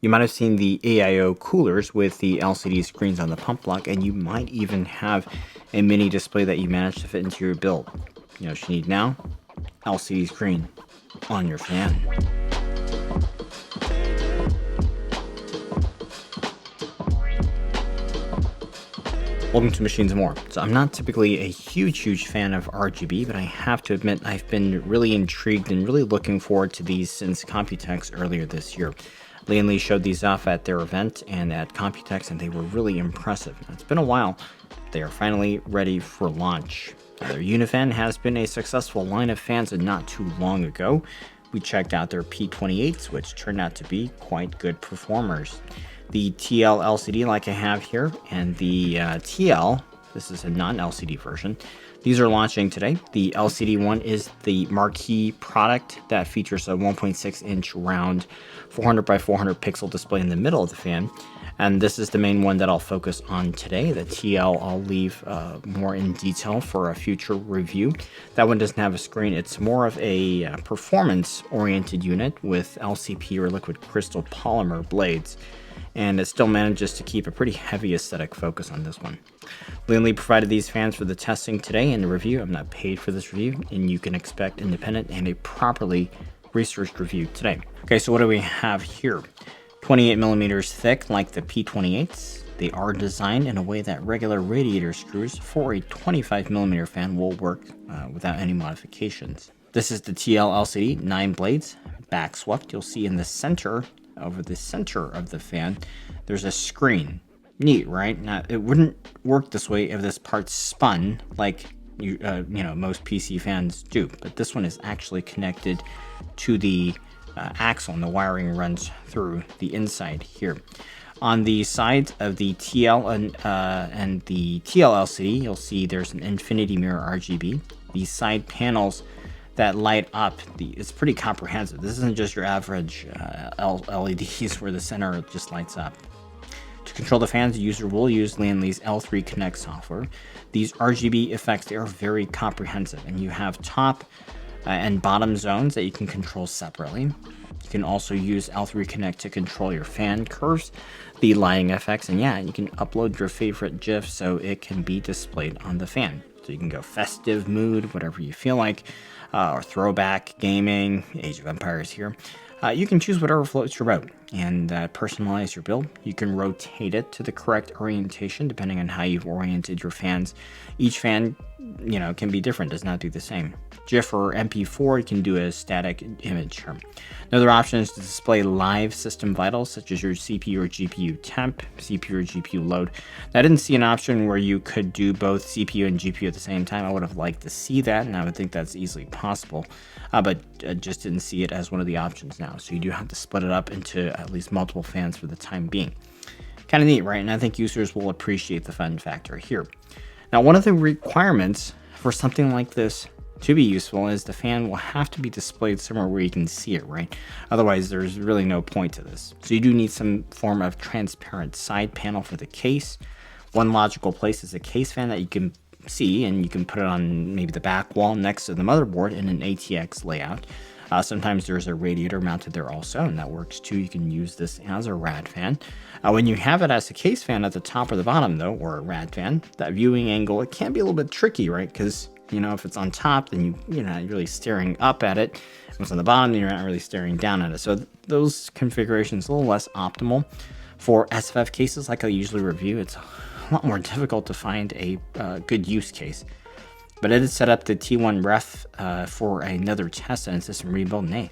You might have seen the AIO coolers with the LCD screens on the pump block, and you might even have a mini display that you managed to fit into your build. You know what you need now? LCD screen on your fan. Welcome to Machines and More. So I'm not typically a huge fan of RGB, but I have to admit I've been really intrigued and really looking forward to these since Computex earlier this year. Lian Li showed these off at their event and at Computex, and they were really impressive. It's been a while. They are finally ready for launch. Their Unifan has been a successful line of fans, and not too long ago, we checked out their P28s, which turned out to be quite good performers. The TL LCD, like I have here, and the TL, this is a non-LCD version. These are launching today. The LCD one is the marquee product that features a 1.6-inch round 400 by 400 pixel display in the middle of the fan. And this is the main one that I'll focus on today. The TL I'll leave more in detail for a future review. That one doesn't have a screen. It's more of a performance-oriented unit with LCP or liquid crystal polymer blades. And it still manages to keep a pretty heavy aesthetic focus on this one. Lian Li provided these fans for the testing today and the review. I'm not paid for this review, and you can expect independent and a properly researched review today. Okay, so what do we have here? 28 millimeters thick, like the P28s. They are designed in a way that regular radiator screws for a 25 millimeter fan will work without any modifications. This is the TL LCD, 9 blades, back swept. You'll see in the center, over the center of the fan, there's a screen. Neat, right? Now, it wouldn't work this way if this part spun like most PC fans do, but this one is actually connected to the axle, and the wiring runs through the inside here. On the sides of the TL and the TL LCD, you'll see there's an infinity mirror RGB. These side panels that light up, it's pretty comprehensive. This isn't just your average LEDs where the center just lights up. To control the fans, the user will use Lian Li's L3 Connect software. These RGB effects, they are very comprehensive, and you have top and bottom zones that you can control separately. You can also use L3 Connect to control your fan curves, the lighting effects, and yeah, you can upload your favorite GIF so it can be displayed on the fan. So you can go festive mood, whatever you feel like, or throwback, gaming, Age of Empires here. You can choose whatever floats your boat and personalize your build. You can rotate it to the correct orientation depending on how you've oriented your fans. Each fan, can be different, does not do the same. GIF or MP4, you can do a static image here. Another option is to display live system vitals, such as your CPU or GPU temp, CPU or GPU load. Now, I didn't see an option where you could do both CPU and GPU at the same time. I would have liked to see that, and I would think that's easily possible, but I just didn't see it as one of the options now. So you do have to split it up into at least multiple fans for the time being. Kind of neat, right? And I think users will appreciate the fun factor here. Now, one of the requirements for something like this to be useful is the fan will have to be displayed somewhere where you can see it, right? Otherwise, there's really no point to this. So you do need some form of transparent side panel for the case. One logical place is a case fan that you can see, and you can put it on maybe the back wall next to the motherboard in an ATX layout. Sometimes there's a radiator mounted there also, and that works too. You can use this as a rad fan. When you have it as a case fan at the top or the bottom, though, or a rad fan, that viewing angle, it can be a little bit tricky, right? Because, if it's on top, then you're not really staring up at it. If it's on the bottom, then you're not really staring down at it. So those configurations are a little less optimal. For SFF cases, like I usually review, it's a lot more difficult to find a good use case. But I did set up the T1 ref for another test and system rebuild, and hey,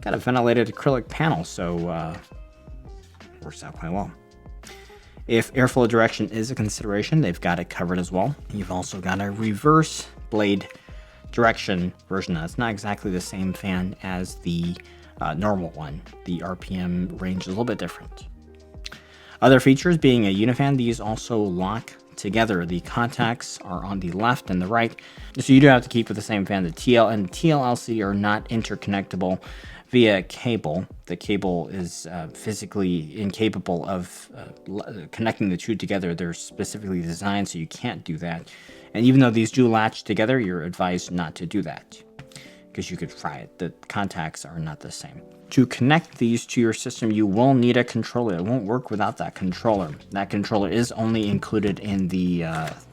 got a ventilated acrylic panel, so works out quite well. If airflow direction is a consideration, they've got it covered as well. You've also got a reverse blade direction version. Now, it's not exactly the same fan as the normal one. The RPM range is a little bit different. Other features being a Unifan, these also lock together. The contacts are on the left and the right, so you do have to keep with the same fan. The TL and TL LCD are not interconnectable via cable. The cable is physically incapable of connecting the two together. They're specifically designed so you can't do that. And even though these do latch together, you're advised not to do that. because you could fry it. The contacts are not the same. To connect these to your system, you will need a controller. It won't work without that controller. That controller is only included in the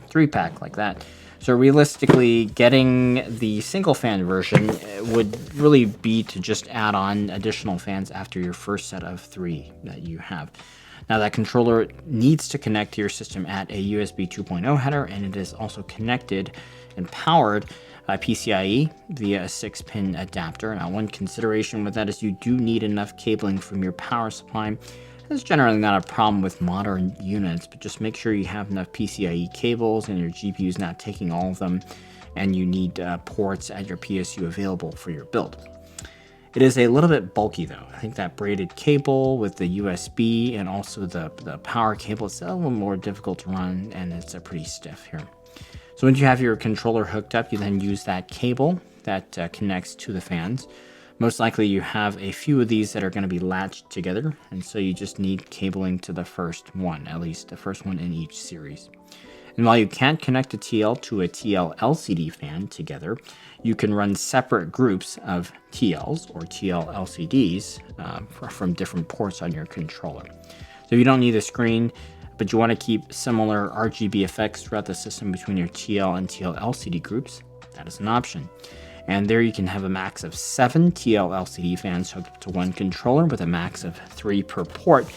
3-pack like that. So realistically, getting the single fan version would really be to just add on additional fans after your first set of 3 that you have. Now that controller needs to connect to your system at a USB 2.0 header, and it is also connected and powered by PCIe via a 6-pin adapter. Now one consideration with that is you do need enough cabling from your power supply. That's generally not a problem with modern units, but just make sure you have enough PCIe cables and your GPU is not taking all of them, and you need ports at your PSU available for your build. It is a little bit bulky though. I think that braided cable with the USB and also the power cable, it's a little more difficult to run, and it's pretty stiff here. So once you have your controller hooked up, you then use that cable that connects to the fans. Most likely you have a few of these that are going to be latched together, and so you just need cabling to the first one, at least the first one in each series. And while you can't connect a TL to a TL LCD fan together, you can run separate groups of TLs or TL LCDs from different ports on your controller. So you don't need a screen, but you want to keep similar RGB effects throughout the system between your TL and TL LCD groups, that is an option. And there you can have a max of 7 TL LCD fans hooked up to one controller with a max of 3 per port.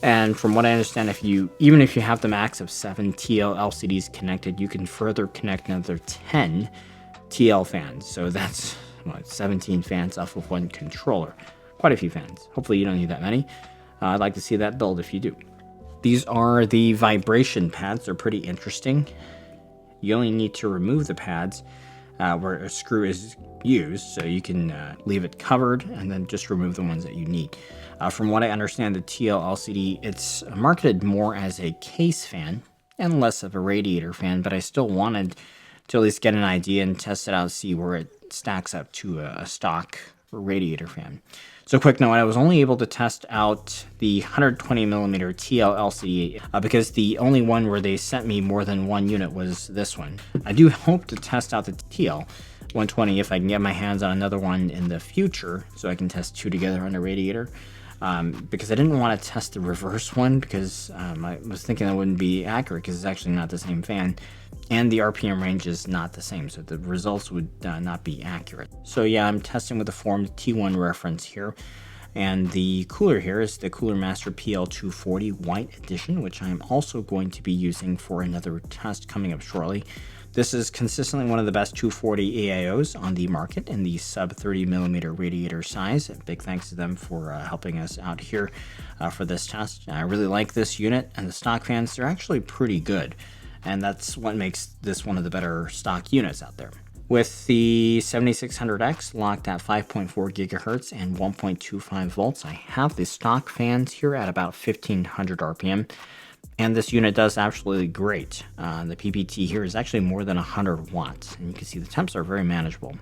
And from what I understand, even if you have the max of 7 TL LCDs connected, you can further connect another 10 TL fans. So that's 17 fans off of one controller. Quite a few fans. Hopefully you don't need that many. I'd like to see that build if you do. These are the vibration pads. They're pretty interesting. You only need to remove the pads where a screw is used, so you can leave it covered and then just remove the ones that you need. From what I understand, the TL LCD, it's marketed more as a case fan and less of a radiator fan, but I still wanted to at least get an idea and test it out, see where it stacks up to a stock radiator fan. So quick note, I was only able to test out the 120mm TL LCD because the only one where they sent me more than one unit was this one. I do hope to test out the TL 120 if I can get my hands on another one in the future so I can test 2 together on a radiator. Because I didn't want to test the reverse one because I was thinking that wouldn't be accurate because it's actually not the same fan and the RPM range is not the same, so the results would not be accurate. So yeah, I'm testing with the formed T1 reference here, and the cooler here is the Cooler Master PL240 White Edition, which I'm also going to be using for another test coming up shortly. This is consistently one of the best 240 AIOs on the market in the sub 30mm radiator size. Big thanks to them for helping us out here for this test. I really like this unit, and the stock fans, they're actually pretty good. And that's what makes this one of the better stock units out there. With the 7600X locked at 5.4 gigahertz and 1.25 volts, I have the stock fans here at about 1500 RPM. And this unit does absolutely great. The PPT here is actually more than 100 watts, and you can see the temps are very manageable.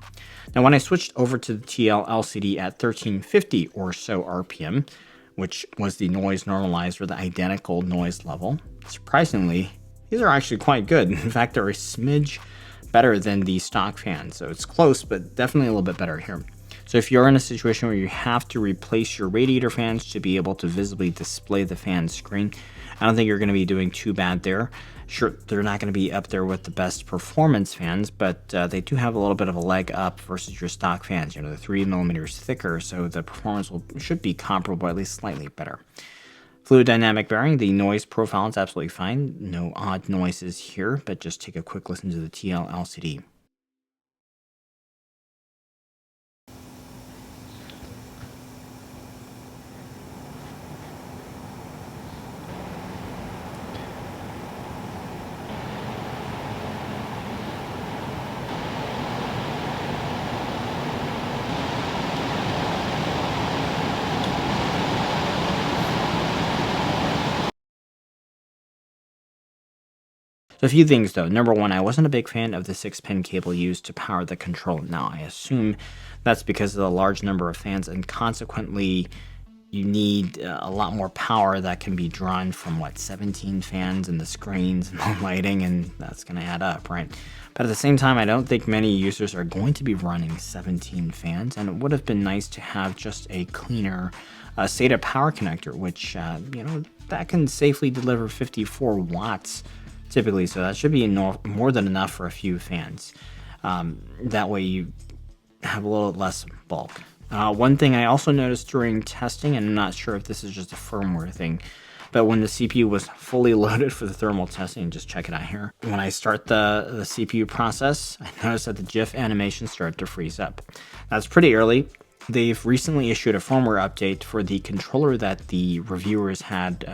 Now, when I switched over to the TL LCD at 1350 or so RPM, which was the noise normalized or the identical noise level, surprisingly, these are actually quite good. In fact, they're a smidge better than the stock fans. So it's close, but definitely a little bit better here. So if you're in a situation where you have to replace your radiator fans to be able to visibly display the fan screen, I don't think you're going to be doing too bad there. Sure, they're not going to be up there with the best performance fans, but they do have a little bit of a leg up versus your stock fans. You know, they're 3mm thicker, so the performance should be comparable, at least slightly better. Fluid dynamic bearing, the noise profile is absolutely fine. No odd noises here, but just take a quick listen to the TL LCD. So a few things though. Number one, I wasn't a big fan of the 6-pin cable used to power the controller. Now, I assume that's because of the large number of fans and consequently you need a lot more power that can be drawn from 17 fans and the screens and the lighting, and that's going to add up, right? But at the same time, I don't think many users are going to be running 17 fans, and it would have been nice to have just a cleaner SATA power connector, which that can safely deliver 54 watts typically, so that should be more than enough for a few fans. That way you have a little less bulk. One thing I also noticed during testing, and I'm not sure if this is just a firmware thing, but when the CPU was fully loaded for the thermal testing, just check it out here. When I start the CPU process, I noticed that the GIF animation started to freeze up. That's pretty early. They've recently issued a firmware update for the controller that the reviewers had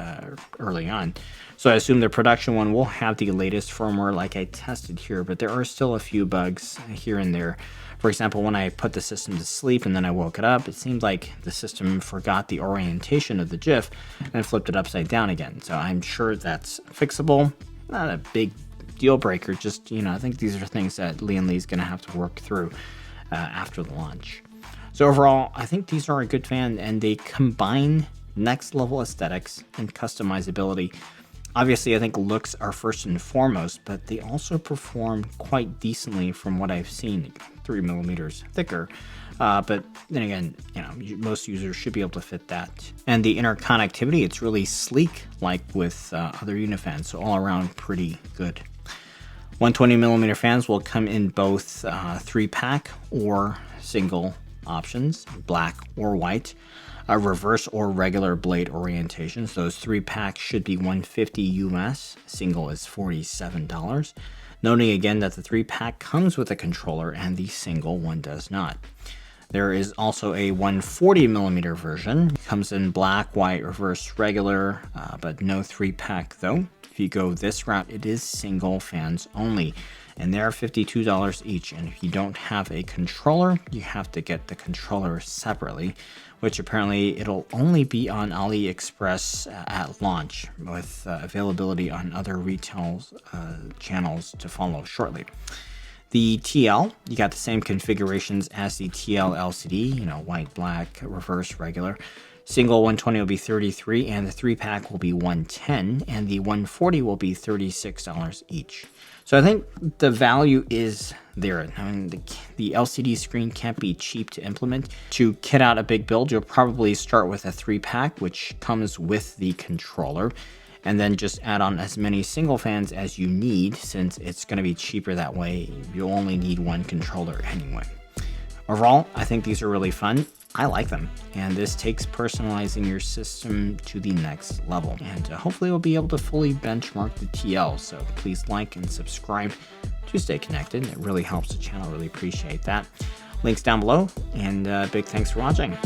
early on. So I assume the production one will have the latest firmware like I tested here, but there are still a few bugs here and there. For example, when I put the system to sleep and then I woke it up, it seemed like the system forgot the orientation of the GIF and flipped it upside down again. So I'm sure that's fixable. Not a big deal breaker, just, I think these are things that Lian Li is going to have to work through after the launch. So overall, I think these are a good fan, and they combine next level aesthetics and customizability. Obviously, I think looks are first and foremost, but they also perform quite decently from what I've seen. 3 millimeters thicker, but then again, most users should be able to fit that. And the interconnectivity, it's really sleek, like with other Unifans, so all around pretty good. 120mm fans will come in both 3-pack or single options, black or white. A reverse or regular blade orientations. Those 3-packs should be $150 US. Single is $47. Noting again that the 3-pack comes with a controller and the single one does not. There is also a 140mm version. It comes in black, white, reverse, regular, but no 3-pack though. If you go this route, it is single fans only, and they're $52 each. And if you don't have a controller, you have to get the controller separately, which apparently it'll only be on AliExpress at launch, with availability on other retail channels to follow shortly. The TL, you got the same configurations as the TL LCD, white, black, reverse, regular. Single 120 will be $33, and the 3-pack will be $110, and the 140 will be $36 each. So I think the value is there. I mean, the LCD screen can't be cheap to implement. To kit out a big build, you'll probably start with a 3-pack, which comes with the controller, and then just add on as many single fans as you need, since it's going to be cheaper that way. You'll only need one controller anyway. Overall, I think these are really fun. I like them, and this takes personalizing your system to the next level, and hopefully we'll be able to fully benchmark the TL, so please like and subscribe to stay connected. It really helps the channel, really appreciate that. Links down below, and big thanks for watching.